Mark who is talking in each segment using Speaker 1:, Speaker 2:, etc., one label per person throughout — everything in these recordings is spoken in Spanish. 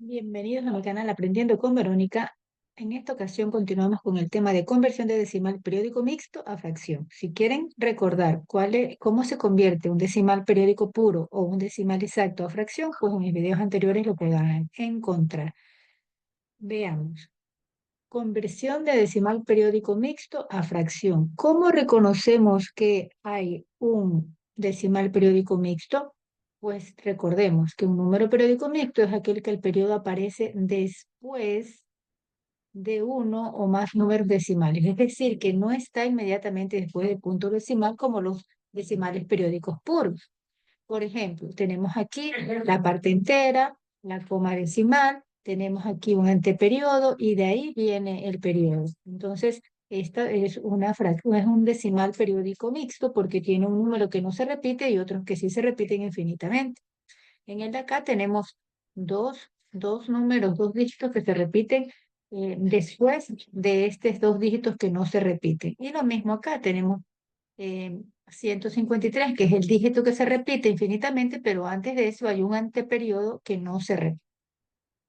Speaker 1: Bienvenidos a mi canal Aprendiendo con Verónica. En esta ocasión continuamos con el tema de conversión de decimal periódico mixto a fracción. Si quieren recordar cómo se convierte un decimal periódico puro o un decimal exacto a fracción, pues en mis videos anteriores lo podrán encontrar. Veamos. Conversión de decimal periódico mixto a fracción. ¿Cómo reconocemos que hay un decimal periódico mixto? Pues recordemos que un número periódico mixto es aquel que el periodo aparece después de uno o más números decimales, es decir, que no está inmediatamente después del punto decimal como los decimales periódicos puros. Por ejemplo, tenemos aquí la parte entera, la coma decimal, tenemos aquí un anteperiodo y de ahí viene el periodo. Entonces, esta es es un decimal periódico mixto porque tiene un número que no se repite y otros que sí se repiten infinitamente. En el de acá tenemos dos números, dos dígitos que se repiten después de estos dos dígitos que no se repiten. Y lo mismo acá, tenemos 153, que es el dígito que se repite infinitamente, pero antes de eso hay un anteperiodo que no se repite.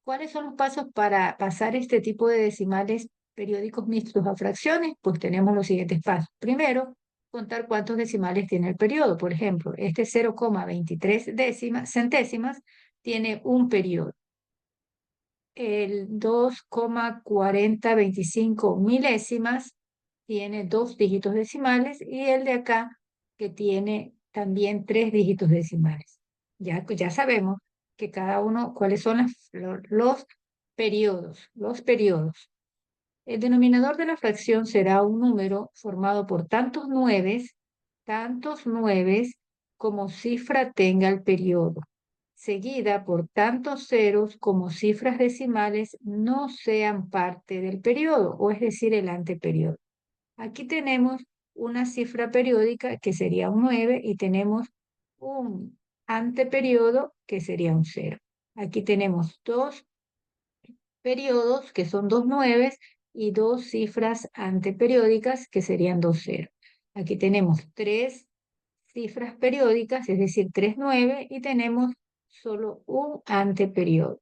Speaker 1: ¿Cuáles son los pasos para pasar este tipo de decimales periódicos mixtos a fracciones? Pues tenemos los siguientes pasos. Primero, contar cuántos decimales tiene el periodo. Por ejemplo, este 0,23 centésimas tiene un periodo. El 2,4025 milésimas tiene dos dígitos decimales y el de acá que tiene también tres dígitos decimales. Ya sabemos que cada uno, cuáles son los periodos, los periodos. El denominador de la fracción será un número formado por tantos nueves como cifra tenga el periodo, seguida por tantos ceros como cifras decimales no sean parte del periodo, o es decir, el anteperiodo. Aquí tenemos una cifra periódica que sería un 9 y tenemos un anteperiodo que sería un 0. Aquí tenemos dos periodos que son dos nueves y dos cifras anteperiódicas que serían dos 0. Aquí tenemos tres cifras periódicas, es decir, tres 9 y tenemos solo un anteperiodo.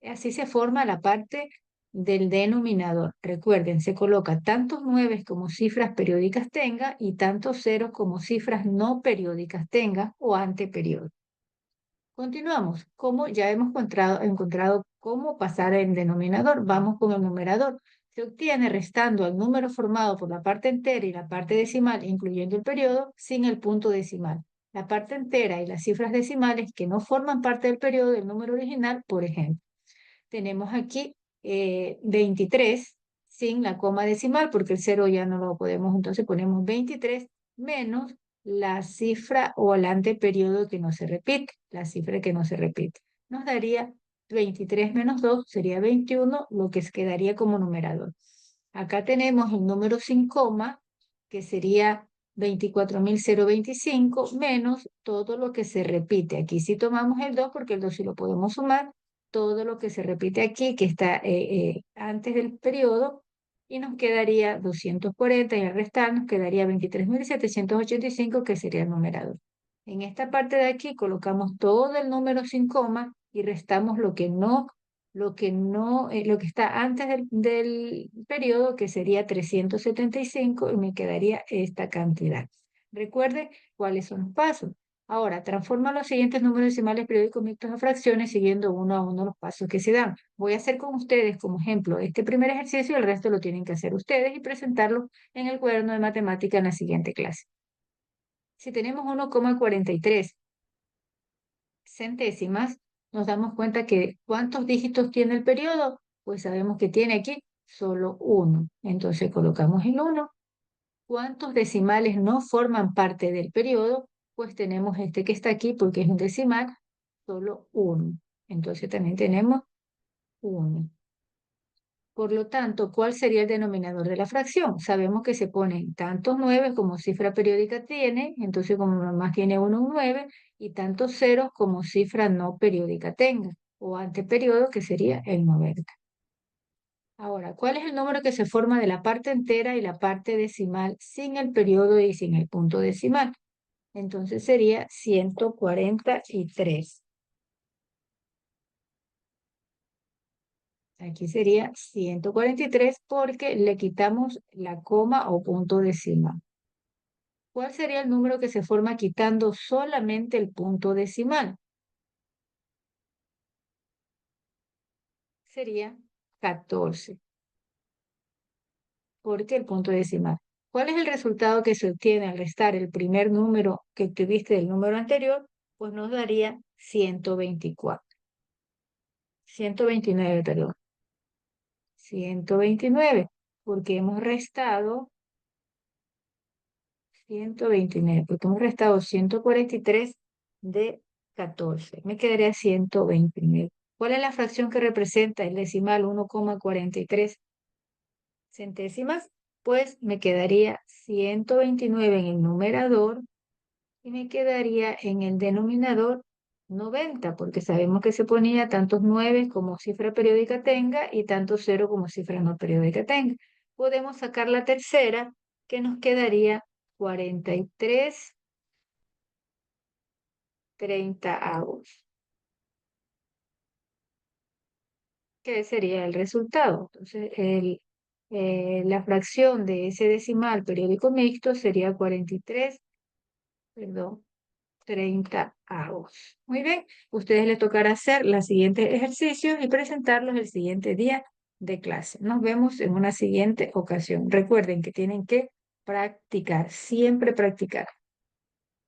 Speaker 1: Así se forma la parte del denominador. Recuerden, se coloca tantos 9 como cifras periódicas tenga y tantos ceros como cifras no periódicas tenga o anteperiodo. Continuamos. Como ya hemos encontrado cómo pasar el denominador, vamos con el numerador. Se obtiene restando al número formado por la parte entera y la parte decimal, incluyendo el periodo, sin el punto decimal. La parte entera y las cifras decimales que no forman parte del periodo del número original, por ejemplo. Tenemos aquí 23 sin la coma decimal, porque el 0 ya no lo podemos, entonces ponemos 23 menos la cifra o el anteperiodo que no se repite, la cifra que no se repite. Nos daría 23 menos 2 sería 21, lo que quedaría como numerador. Acá tenemos el número sin coma, que sería 24.025 menos todo lo que se repite. Aquí sí tomamos el 2 porque el 2 sí lo podemos sumar, todo lo que se repite aquí, que está antes del periodo, y nos quedaría 240 y al restar nos quedaría 23.785, que sería el numerador. En esta parte de aquí colocamos todo el número sin coma y restamos lo que está antes del periodo, que sería 375, y me quedaría esta cantidad. Recuerde cuáles son los pasos. Ahora, transforma los siguientes números decimales periódicos mixtos a fracciones siguiendo uno a uno los pasos que se dan. Voy a hacer con ustedes como ejemplo este primer ejercicio y el resto lo tienen que hacer ustedes y presentarlo en el cuaderno de matemática en la siguiente clase. Si tenemos 1,43 centésimas, nos damos cuenta que ¿cuántos dígitos tiene el periodo? Pues sabemos que tiene aquí solo uno. Entonces colocamos el 1. ¿Cuántos decimales no forman parte del periodo? Pues tenemos este que está aquí porque es un decimal, solo uno. Entonces también tenemos 1. Por lo tanto, ¿cuál sería el denominador de la fracción? Sabemos que se ponen tantos 9 como cifra periódica tiene, entonces como nomás tiene uno un 9, y tantos ceros como cifra no periódica tenga, o anteperiodo, que sería el 90. Ahora, ¿cuál es el número que se forma de la parte entera y la parte decimal sin el periodo y sin el punto decimal? Entonces sería 143. Aquí sería 143 porque le quitamos la coma o punto decimal. ¿Cuál sería el número que se forma quitando solamente el punto decimal? Sería 14, porque el punto decimal. ¿Cuál es el resultado que se obtiene al restar el primer número que obtuviste del número anterior? Pues nos daría 124. 129, perdón. 129, porque hemos restado 129, porque hemos restado 143 de 14. Me quedaría 129. ¿Cuál es la fracción que representa el decimal 1,43 centésimas? Pues me quedaría 129 en el numerador y me quedaría en el denominador 90, porque sabemos que se ponía tantos 9 como cifra periódica tenga y tantos 0 como cifra no periódica tenga. Podemos sacar la tercera, que nos quedaría 43 30avos, que sería el resultado. Entonces, la fracción de ese decimal periódico mixto sería 43, perdón, 30avos. Muy bien, ustedes les tocará hacer los siguientes ejercicios y presentarlos el siguiente día de clase. Nos vemos en una siguiente ocasión. Recuerden que tienen que practicar, siempre practicar.